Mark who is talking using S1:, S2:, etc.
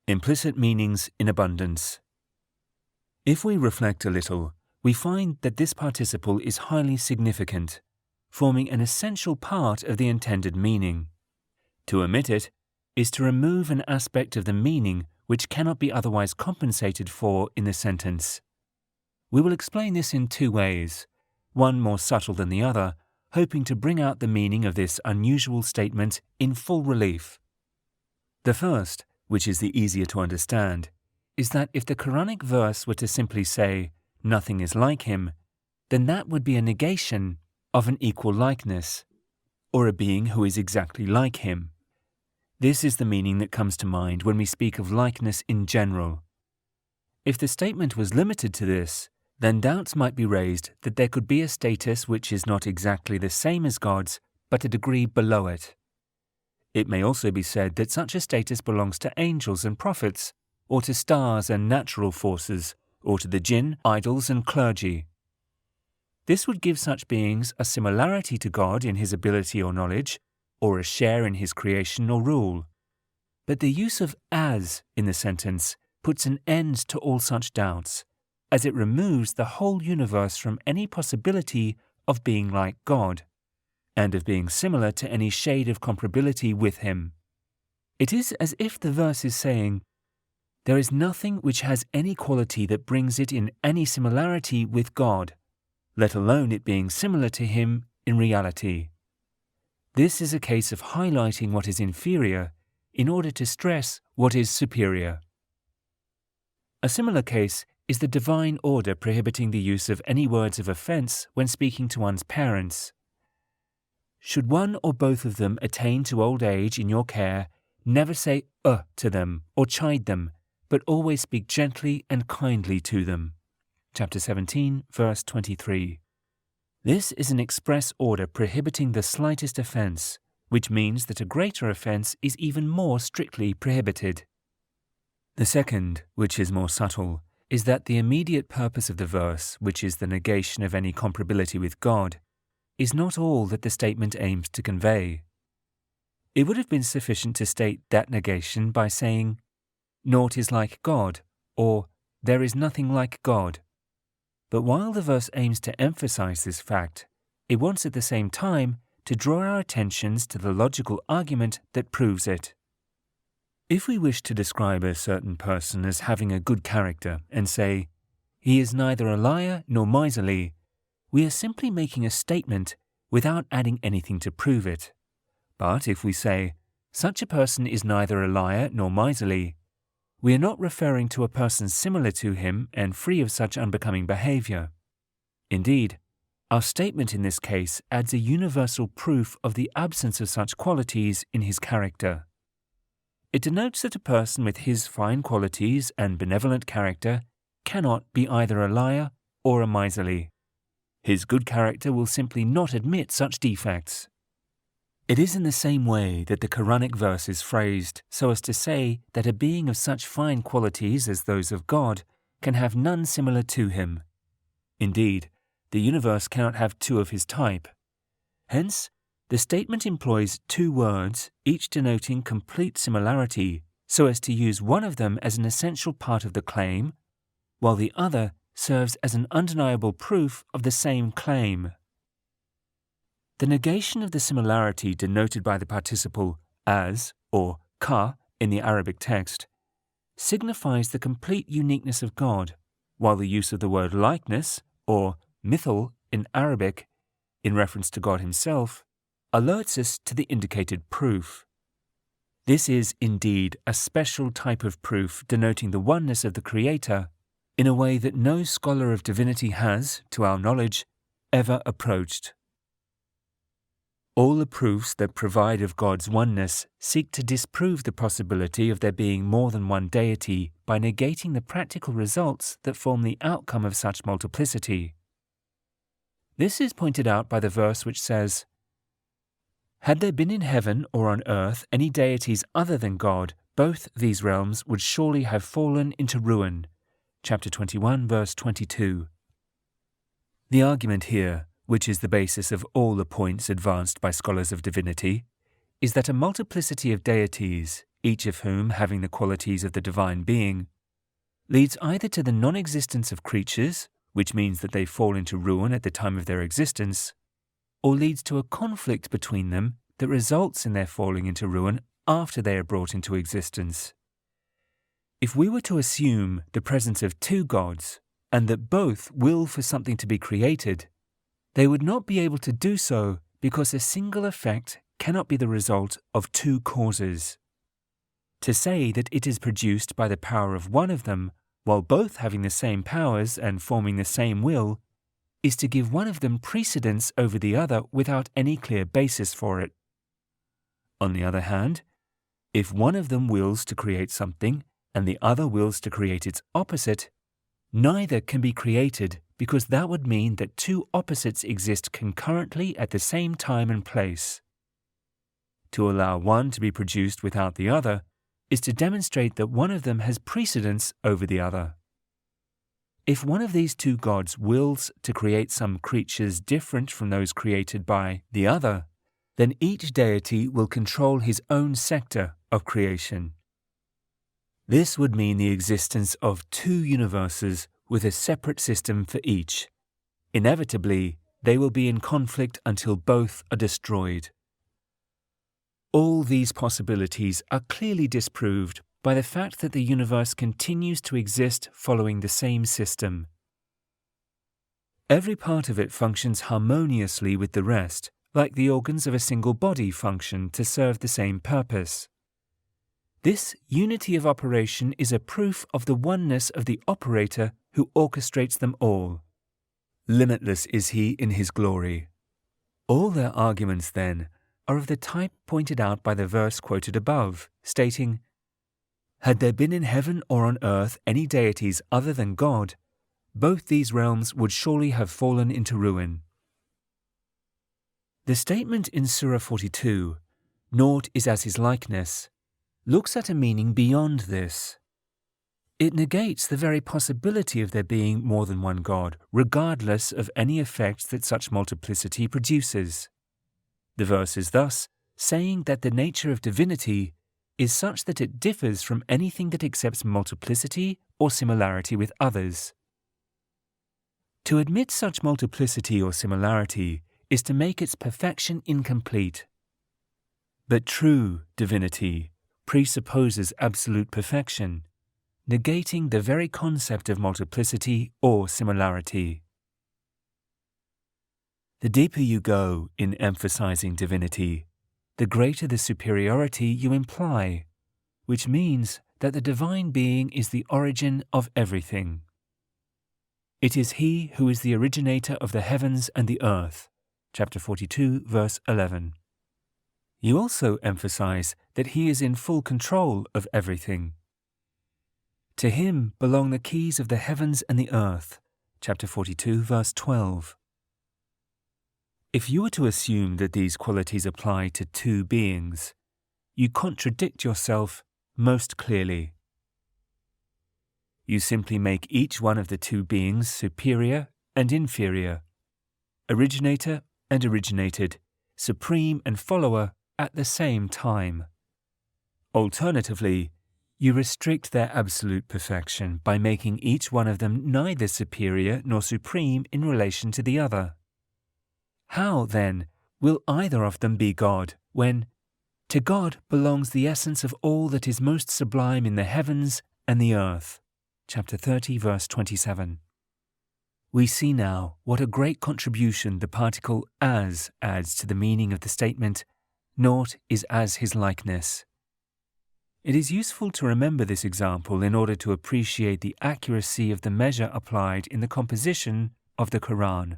S1: Implicit meanings in abundance. If we reflect a little, we find that this participle is highly significant, forming an essential part of the intended meaning. To omit it is to remove an aspect of the meaning which cannot be otherwise compensated for in the sentence. We will explain this in two ways, one more subtle than the other, hoping to bring out the meaning of this unusual statement in full relief. The first, which is the easier to understand, is that if the Quranic verse were to simply say, "Nothing is like him," then that would be a negation of an equal likeness, or a being who is exactly like him. This is the meaning that comes to mind when we speak of likeness in general. If the statement was limited to this, then doubts might be raised that there could be a status which is not exactly the same as God's, but a degree below it. It may also be said that such a status belongs to angels and prophets, or to stars and natural forces, or to the jinn, idols and clergy. This would give such beings a similarity to God in his ability or knowledge, or a share in his creation or rule. But the use of "as" in the sentence puts an end to all such doubts, as it removes the whole universe from any possibility of being like God, and of being similar to any shade of comparability with him. It is as if the verse is saying, there is nothing which has any quality that brings it in any similarity with God, let alone it being similar to him in reality. This is a case of highlighting what is inferior in order to stress what is superior. A similar case is the divine order prohibiting the use of any words of offense when speaking to one's parents. Should one or both of them attain to old age in your care, never say to them or chide them, but always speak gently and kindly to them. Chapter 17, verse 23. This is an express order prohibiting the slightest offense, which means that a greater offense is even more strictly prohibited. The second, which is more subtle, is that the immediate purpose of the verse, which is the negation of any comparability with God, is not all that the statement aims to convey. It would have been sufficient to state that negation by saying, "Naught is like God," or "There is nothing like God." But while the verse aims to emphasize this fact, it wants at the same time to draw our attentions to the logical argument that proves it. If we wish to describe a certain person as having a good character and say, "He is neither a liar nor miserly," we are simply making a statement without adding anything to prove it. But if we say, "Such a person is neither a liar nor miserly," we are not referring to a person similar to him and free of such unbecoming behavior. Indeed, our statement in this case adds a universal proof of the absence of such qualities in his character. It denotes that a person with his fine qualities and benevolent character cannot be either a liar or a miserly. His good character will simply not admit such defects. It is in the same way that the Quranic verse is phrased so as to say that a being of such fine qualities as those of God can have none similar to him. Indeed, the universe cannot have two of his type. Hence, the statement employs two words, each denoting complete similarity, so as to use one of them as an essential part of the claim, while the other serves as an undeniable proof of the same claim. The negation of the similarity denoted by the participle "as" or "ka" in the Arabic text signifies the complete uniqueness of God, while the use of the word "likeness" or "mithal" in Arabic, in reference to God himself, alerts us to the indicated proof. This is indeed a special type of proof denoting the oneness of the Creator in a way that no scholar of divinity has, to our knowledge, ever approached. All the proofs that provide of God's oneness seek to disprove the possibility of there being more than one deity by negating the practical results that form the outcome of such multiplicity. This is pointed out by the verse which says, "Had there been in heaven or on earth any deities other than God, both these realms would surely have fallen into ruin." Chapter 21, verse 22. The argument here, which is the basis of all the points advanced by scholars of divinity, is that a multiplicity of deities, each of whom having the qualities of the divine being, leads either to the non-existence of creatures, which means that they fall into ruin at the time of their existence, or leads to a conflict between them that results in their falling into ruin after they are brought into existence. If we were to assume the presence of two gods, and that both will for something to be created, they would not be able to do so because a single effect cannot be the result of two causes. To say that it is produced by the power of one of them, while both having the same powers and forming the same will, is to give one of them precedence over the other without any clear basis for it. On the other hand, if one of them wills to create something and the other wills to create its opposite, neither can be created because that would mean that two opposites exist concurrently at the same time and place. To allow one to be produced without the other is to demonstrate that one of them has precedence over the other. If one of these two gods wills to create some creatures different from those created by the other, then each deity will control his own sector of creation. This would mean the existence of two universes with a separate system for each. Inevitably, they will be in conflict until both are destroyed. All these possibilities are clearly disproved by the fact that the universe continues to exist following the same system. Every part of it functions harmoniously with the rest, like the organs of a single body function to serve the same purpose. This unity of operation is a proof of the oneness of the operator who orchestrates them all. Limitless is he in his glory. All their arguments, then, are of the type pointed out by the verse quoted above, stating, "Had there been in heaven or on earth any deities other than God, both these realms would surely have fallen into ruin." The statement in Surah 42, "Naught is as his likeness," looks at a meaning beyond this. It negates the very possibility of there being more than one God, regardless of any effects that such multiplicity produces. The verse is thus saying that the nature of divinity is such that it differs from anything that accepts multiplicity or similarity with others. To admit such multiplicity or similarity is to make its perfection incomplete. But true divinity presupposes absolute perfection, negating the very concept of multiplicity or similarity. The deeper you go in emphasizing divinity, the greater the superiority you imply, which means that the divine being is the origin of everything. It is he who is the originator of the heavens and the earth, chapter 42, verse 11. You also emphasize that he is in full control of everything. To him belong the keys of the heavens and the earth, chapter 42, verse 12. If you were to assume that these qualities apply to two beings, you contradict yourself most clearly. You simply make each one of the two beings superior and inferior, originator and originated, supreme and follower at the same time. Alternatively, you restrict their absolute perfection by making each one of them neither superior nor supreme in relation to the other. How, then, will either of them be God, when to God belongs the essence of all that is most sublime in the heavens and the earth? Chapter 30, verse 27. We see now what a great contribution the particle as adds to the meaning of the statement, "Naught is as his likeness." It is useful to remember this example in order to appreciate the accuracy of the measure applied in the composition of the Qur'an.